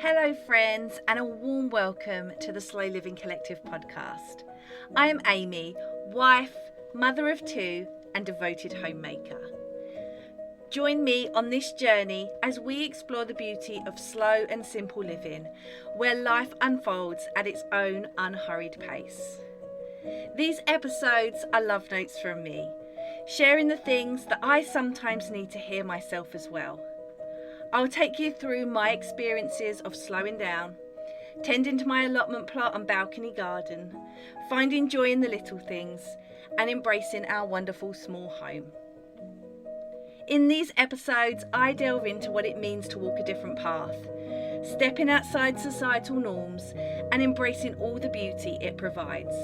Hello friends, and a warm welcome to the Slow Living Collective podcast. I am Amy, wife, mother of two and devoted homemaker. Join me on this journey as we explore the beauty of slow and simple living, where life unfolds at its own unhurried pace. These episodes are love notes from me, sharing the things that I sometimes need to hear myself as well. I'll take you through my experiences of slowing down, tending to my allotment plot and balcony garden, finding joy in the little things, and embracing our wonderful small home. In these episodes, I delve into what it means to walk a different path, stepping outside societal norms and embracing all the beauty it provides.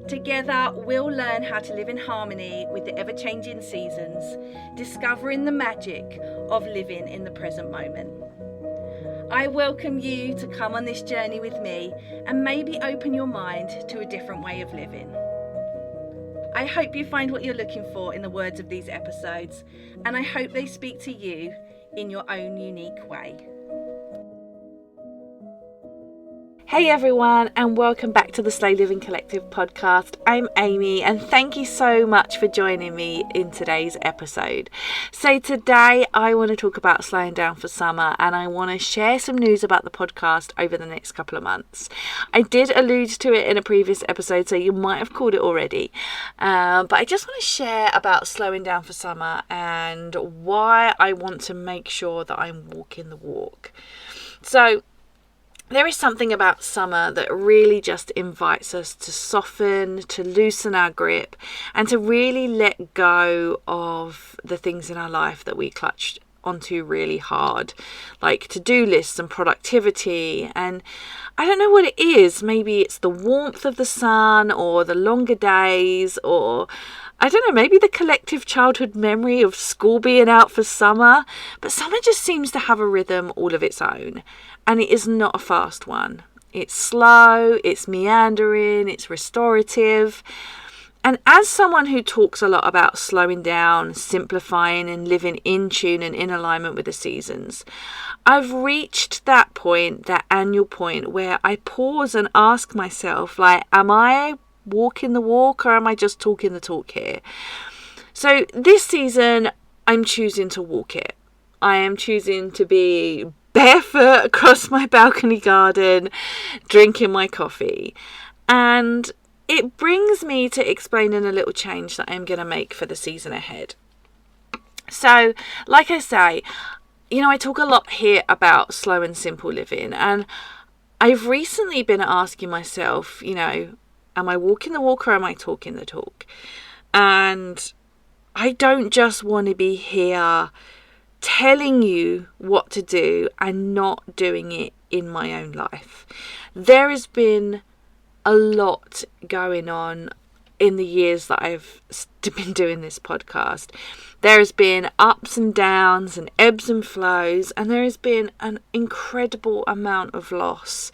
Together, we'll learn how to live in harmony with the ever-changing seasons, discovering the magic of living in the present moment. I welcome you to come on this journey with me and maybe open your mind to a different way of living. I hope you find what you're looking for in the words of these episodes, and I hope they speak to you in your own unique way. Hey everyone, and welcome back to the Slow Living Collective podcast. I'm Amy, and thank you so much for joining me in today's episode. So today I want to talk about slowing down for summer, and I want to share some news about the podcast over the next couple of months. I did allude to it in a previous episode, so you might have called it already, but I just want to share about slowing down for summer and why I want to make sure that I'm walking the walk. So there is something about summer that really just invites us to soften, to loosen our grip, and to really let go of the things in our life that we clutched onto really hard, like to-do lists and productivity. And I don't know what it is. Maybe it's the warmth of the sun or the longer days, or I don't know, maybe the collective childhood memory of school being out for summer. But summer just seems to have a rhythm all of its own. And it is not a fast one. It's slow, it's meandering, it's restorative. And as someone who talks a lot about slowing down, simplifying and living in tune and in alignment with the seasons, I've reached that point, that annual point where I pause and ask myself, like, am I walking the walk or am I just talking the talk here? So this season, I'm choosing to walk it. I am choosing to be barefoot across my balcony garden, drinking my coffee. And it brings me to explaining a little change that I'm going to make for the season ahead. So, like I say, I talk a lot here about slow and simple living. And I've recently been asking myself, am I walking the walk or am I talking the talk? And I don't just want to be here telling you what to do and not doing it in my own life. There has been a lot going on in the years that I've been doing this podcast. There has been ups and downs and ebbs and flows, and there has been an incredible amount of loss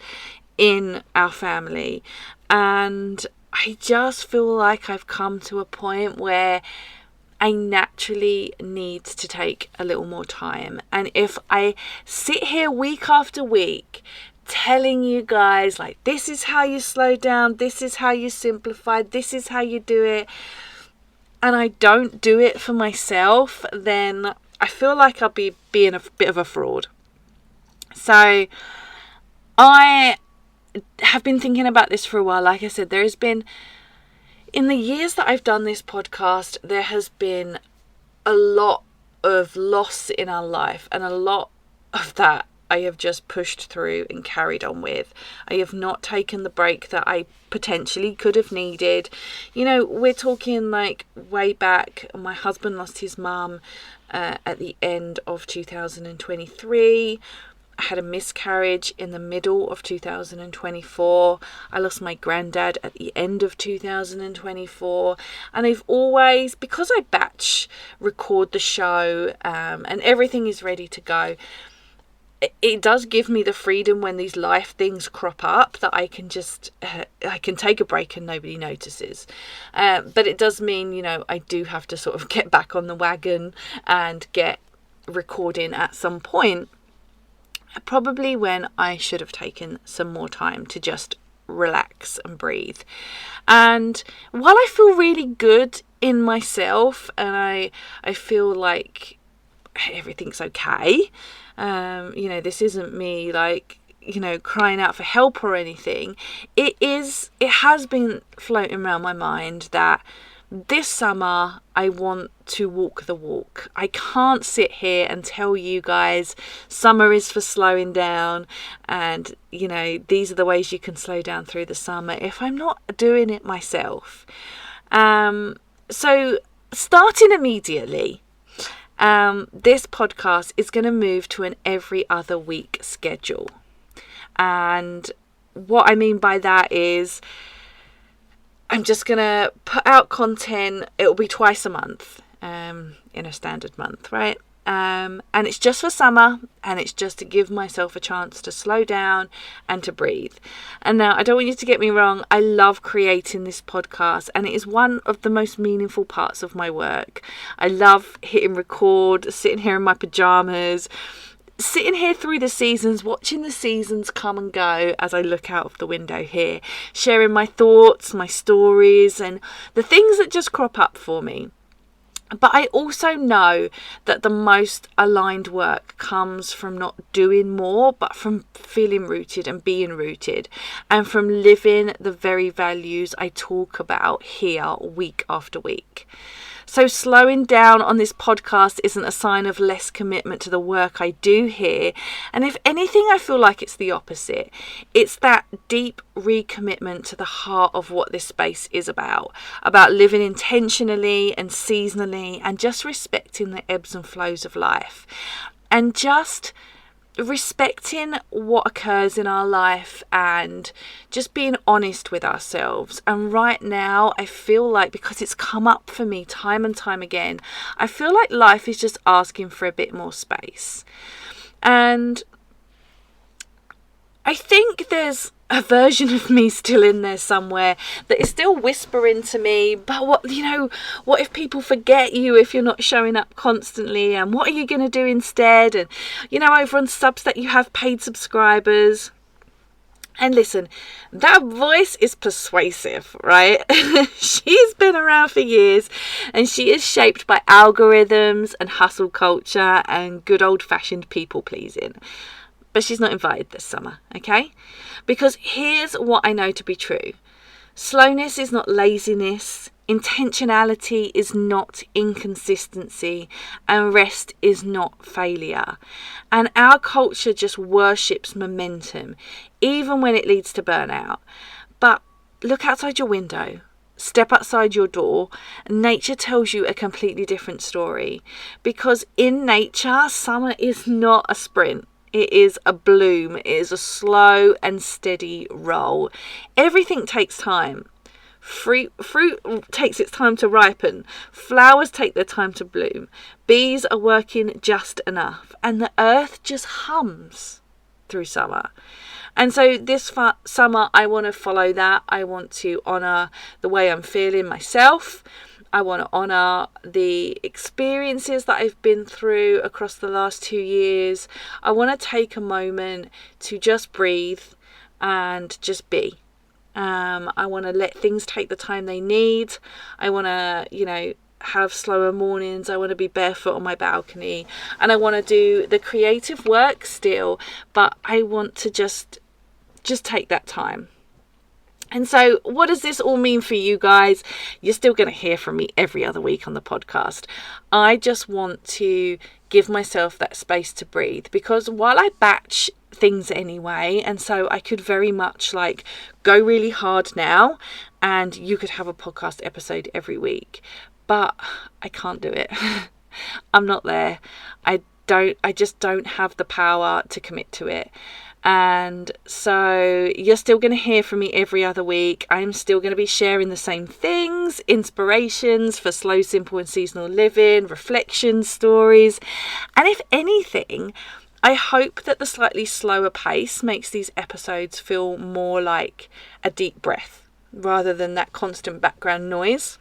in our family. And I just feel like I've come to a point where I naturally need to take a little more time. And if I sit here week after week telling you guys, like, this is how you slow down, this is how you simplify, this is how you do it, and I don't do it for myself, then I feel like I'll be being a bit of a fraud. So I have been thinking about this for a while. Like I said, there has been, in the years that I've done this podcast, there has been a lot of loss in our life, and a lot of that I have just pushed through and carried on with. I have not taken the break that I potentially could have needed. We're talking like way back. My husband lost his mum at the end of 2023. I had a miscarriage in the middle of 2024. I lost my granddad at the end of 2024. And I've always, because I batch record the show and everything is ready to go, it does give me the freedom when these life things crop up that I can just, I can take a break and nobody notices. But it does mean, I do have to sort of get back on the wagon and get recording at some point. probably when I should have taken some more time to just relax and breathe. And while I feel really good in myself and I feel like everything's okay, this isn't me like, crying out for help or anything, it has been floating around my mind that this summer I want to walk the walk. I can't sit here and tell you guys summer is for slowing down and these are the ways you can slow down through the summer if I'm not doing it myself. So starting immediately, this podcast is going to move to an every other week schedule. And what I mean by that is I'm just going to put out content. It'll be twice a month, in a standard month, right? And it's just for summer, and it's just to give myself a chance to slow down and to breathe. And now, I don't want you to get me wrong. I love creating this podcast, and it is one of the most meaningful parts of my work. I love hitting record, sitting here in my pajamas, sitting here through the seasons, watching the seasons come and go as I look out of the window here, sharing my thoughts, my stories, and the things that just crop up for me. But I also know that the most aligned work comes from not doing more, but from feeling rooted and being rooted, and from living the very values I talk about here week after week. So slowing down on this podcast isn't a sign of less commitment to the work I do here. And if anything, I feel like it's the opposite. It's that deep recommitment to the heart of what this space is about living intentionally and seasonally and just respecting the ebbs and flows of life. And just respecting what occurs in our life and just being honest with ourselves. And right now I feel like, because it's come up for me time and time again, I feel like life is just asking for a bit more space. And I think there's a version of me still in there somewhere that is still whispering to me, but what if people forget you if you're not showing up constantly, and what are you going to do instead? And over on Substack you have paid subscribers. And listen, that voice is persuasive, right? She's been around for years, and she is shaped by algorithms and hustle culture and good old-fashioned people pleasing. But she's not invited this summer, okay? Because here's what I know to be true. Slowness is not laziness, intentionality is not inconsistency, and rest is not failure. And our culture just worships momentum, even when it leads to burnout. But look outside your window. Step outside your door, and nature tells you a completely different story. Because in nature, summer is not a sprint. It is a bloom. It is a slow and steady roll. Everything takes time. Fruit takes its time to ripen. Flowers take their time to bloom. Bees are working just enough. And the earth just hums through summer. And so this summer, I want to follow that. I want to honour the way I'm feeling myself. I want to honour the experiences that I've been through across the last 2 years. I want to take a moment to just breathe and just be. I want to let things take the time they need. I want to, have slower mornings. I want to be barefoot on my balcony. And I want to do the creative work still. But I want to just take that time. And so what does this all mean for you guys? You're still going to hear from me every other week on the podcast. I just want to give myself that space to breathe, because while I batch things anyway, and so I could very much go really hard now and you could have a podcast episode every week, but I can't do it. I'm not there. I just don't have the power to commit to it. And so you're still going to hear from me every other week. I'm still going to be sharing the same things, inspirations for slow, simple and seasonal living, reflections, stories. And if anything, I hope that the slightly slower pace makes these episodes feel more like a deep breath rather than that constant background noise.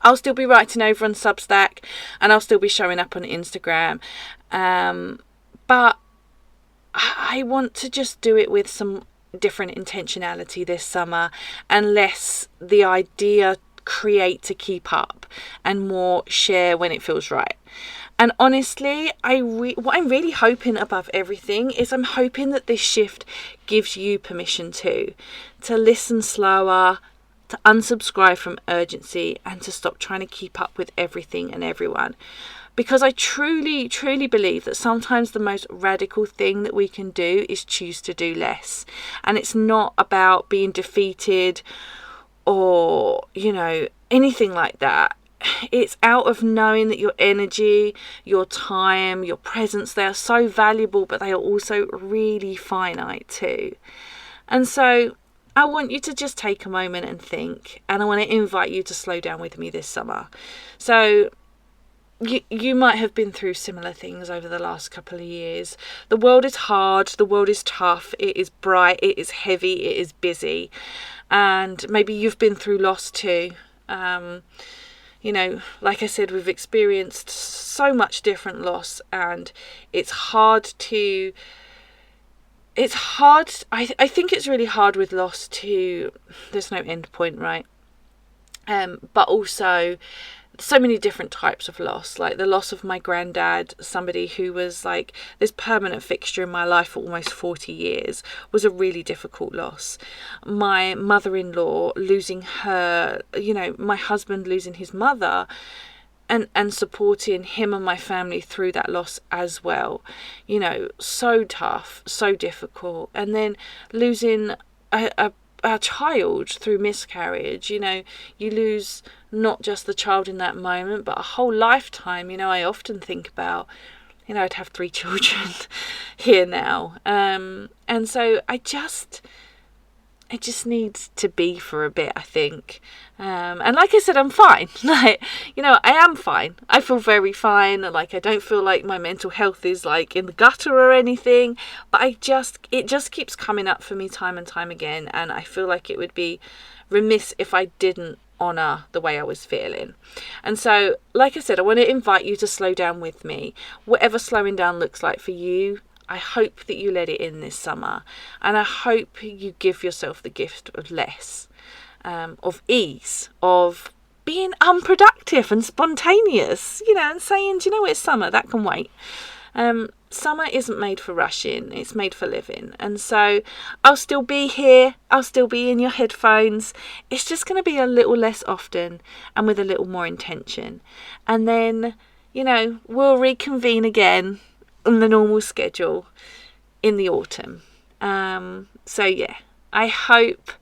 I'll still be writing over on Substack and I'll still be showing up on Instagram. But I want to just do it with some different intentionality this summer, and less the idea create to keep up and more share when it feels right. And honestly, what I'm really hoping above everything is I'm hoping that this shift gives you permission to listen slower, to unsubscribe from urgency, and to stop trying to keep up with everything and everyone. Because I truly, truly believe that sometimes the most radical thing that we can do is choose to do less. And it's not about being defeated or, anything like that. It's out of knowing that your energy, your time, your presence, they are so valuable, but they are also really finite too. And so I want you to just take a moment and think, and I want to invite you to slow down with me this summer. So you might have been through similar things over the last couple of years. The world is hard, the world is tough, it is bright, it is heavy, it is busy. And maybe you've been through loss too. Like I said, we've experienced so much different loss, and it's hard. I think it's really hard with loss there's no end point, right? But also so many different types of loss, like the loss of my granddad, somebody who was like this permanent fixture in my life for almost 40 years, was a really difficult loss. My mother-in-law losing her, my husband losing his mother, and supporting him and my family through that loss as well. So tough, so difficult. And then losing a child through miscarriage. You lose not just the child in that moment, but a whole lifetime. I often think about, I'd have 3 children here now. And so I just needs to be for a bit, I think. And like I said, I'm fine. I am fine. I feel very fine. Like, I don't feel like my mental health is like in the gutter or anything, but it just keeps coming up for me time and time again. And I feel like it would be remiss if I didn't honour the way I was feeling. And so, like I said, I want to invite you to slow down with me. Whatever slowing down looks like for you, I hope that you let it in this summer, and I hope you give yourself the gift of less, of ease, of being unproductive and spontaneous, and saying, do you know what, it's summer, that can wait. Summer isn't made for rushing, it's made for living. And so I'll still be here, I'll still be in your headphones. It's just going to be a little less often and with a little more intention. And then, we'll reconvene again on the normal schedule in the autumn. So yeah, I hope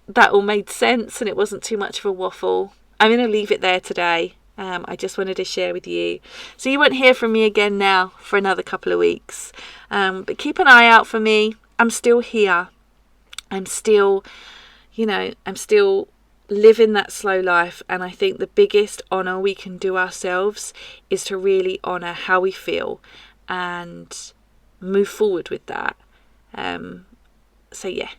that all made sense and it wasn't too much of a waffle. I'm going to leave it there today. I just wanted to share with you. So you won't hear from me again now for another couple of weeks. But keep an eye out for me. I'm still here. I'm still living that slow life. And I think the biggest honour we can do ourselves is to really honour how we feel and move forward with that. So yeah.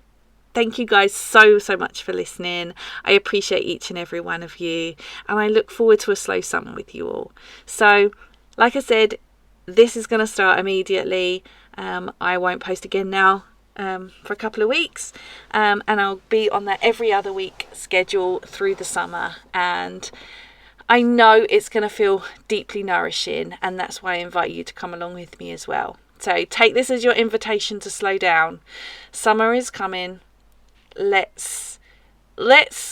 Thank you guys so much for listening. I appreciate each and every one of you, and I look forward to a slow summer with you all. So, like I said, this is going to start immediately. I won't post again now for a couple of weeks, and I'll be on that every other week schedule through the summer. And I know it's going to feel deeply nourishing, and that's why I invite you to come along with me as well. So take this as your invitation to slow down. Summer is coming. Let's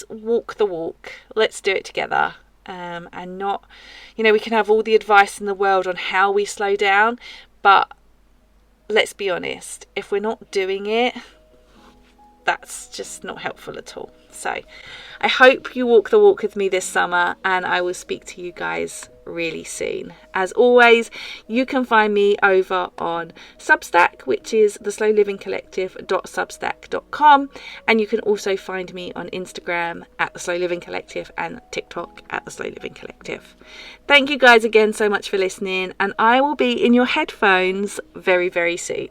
walk the walk. Let's do it together. And not, we can have all the advice in the world on how we slow down, but let's be honest, if we're not doing it, that's just not helpful at all. So I hope you walk the walk with me this summer, and I will speak to you guys really soon. As always, you can find me over on Substack, which is theslowlivingcollective.substack.com, and you can also find me on Instagram at The Slow Living Collective and TikTok at The Slow Living Collective. Thank you guys again so much for listening, and I will be in your headphones very, very soon.